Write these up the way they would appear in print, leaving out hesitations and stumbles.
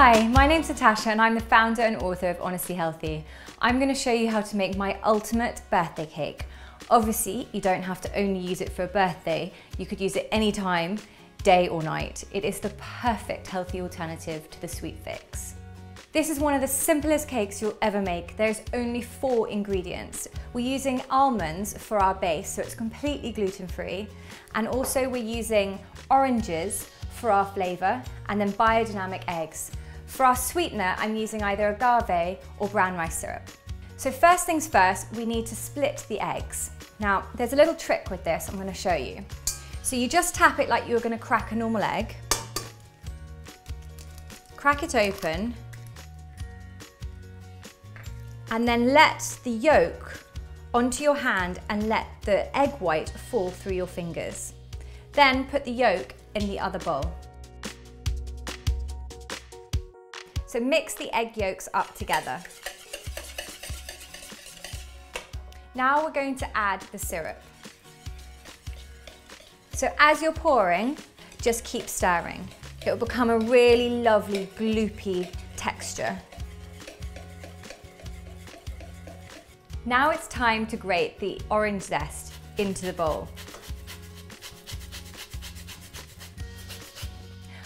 Hi, my name's Natasha and I'm the founder and author of Honestly Healthy. I'm going to show you how to make my ultimate birthday cake. Obviously, you don't have to only use it for a birthday. You could use it anytime, day or night. It is the perfect healthy alternative to the sweet fix. This is one of the simplest cakes you'll ever make. There's only 4 ingredients. We're using almonds for our base, so it's completely gluten-free. And also we're using oranges for our flavor, and then biodynamic eggs. For our sweetener, I'm using either agave or brown rice syrup. So first things first, we need to split the eggs. Now, there's a little trick with this I'm going to show you. So you just tap it like you're going to crack a normal egg. Crack it open. And then let the yolk onto your hand and let the egg white fall through your fingers. Then put the yolk in the other bowl. So mix the egg yolks up together. Now we're going to add the syrup. So as you're pouring, just keep stirring. It will become a really lovely gloopy texture. Now it's time to grate the orange zest into the bowl.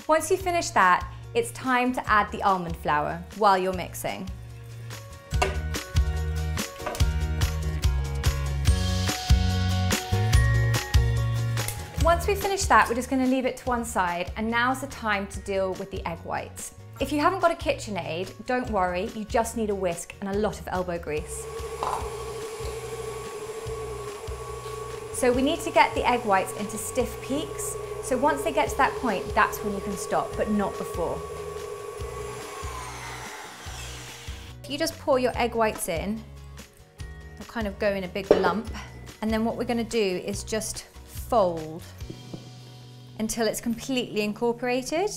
Once you finish that, it's time to add the almond flour while you're mixing. Once we finish that, we're just going to leave it to one side, and now's the time to deal with the egg whites. If you haven't got a KitchenAid, don't worry, you just need a whisk and a lot of elbow grease. So we need to get the egg whites into stiff peaks. So once they get to that point, that's when you can stop, but not before. You just pour your egg whites in. They'll kind of go in a big lump. And then what we're going to do is just fold until it's completely incorporated.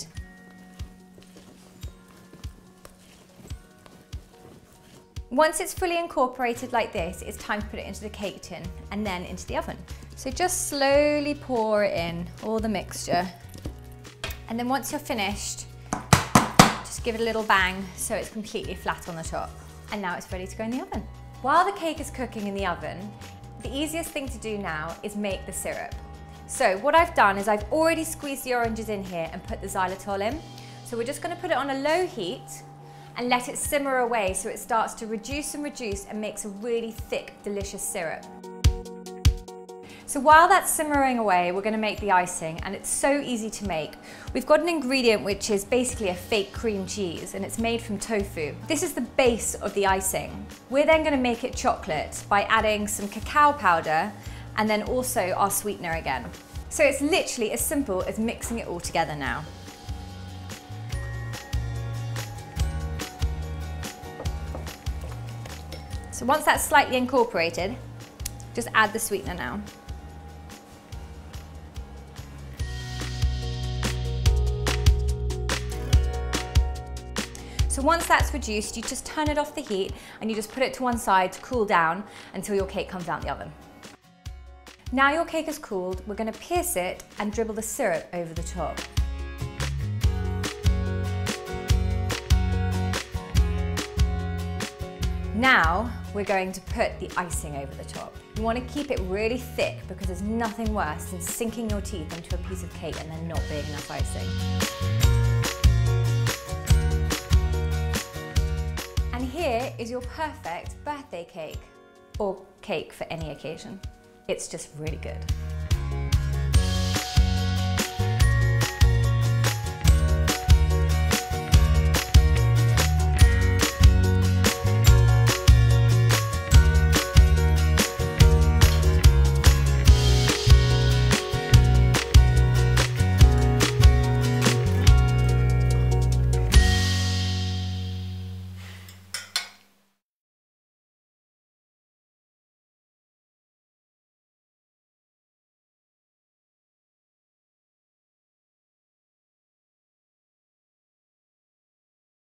Once it's fully incorporated like this, it's time to put it into the cake tin and then into the oven. So just slowly pour it in, all the mixture. And then once you're finished, just give it a little bang so it's completely flat on the top. And now it's ready to go in the oven. While the cake is cooking in the oven, the easiest thing to do now is make the syrup. So what I've done is I've already squeezed the oranges in here and put the xylitol in. So we're just going to put it on a low heat and let it simmer away so it starts to reduce and makes a really thick, delicious syrup. So while that's simmering away, we're going to make the icing, and it's so easy to make. We've got an ingredient which is basically a fake cream cheese, and it's made from tofu. This is the base of the icing. We're then going to make it chocolate by adding some cacao powder and then also our sweetener again. So it's literally as simple as mixing it all together now. So once that's slightly incorporated, just add the sweetener now. So once that's reduced, you just turn it off the heat and you just put it to one side to cool down until your cake comes out the oven. Now your cake is cooled, we're going to pierce it and dribble the syrup over the top. Now we're going to put the icing over the top. You want to keep it really thick because there's nothing worse than sinking your teeth into a piece of cake and then not being enough icing. And here is your perfect birthday cake, or cake for any occasion. It's just really good.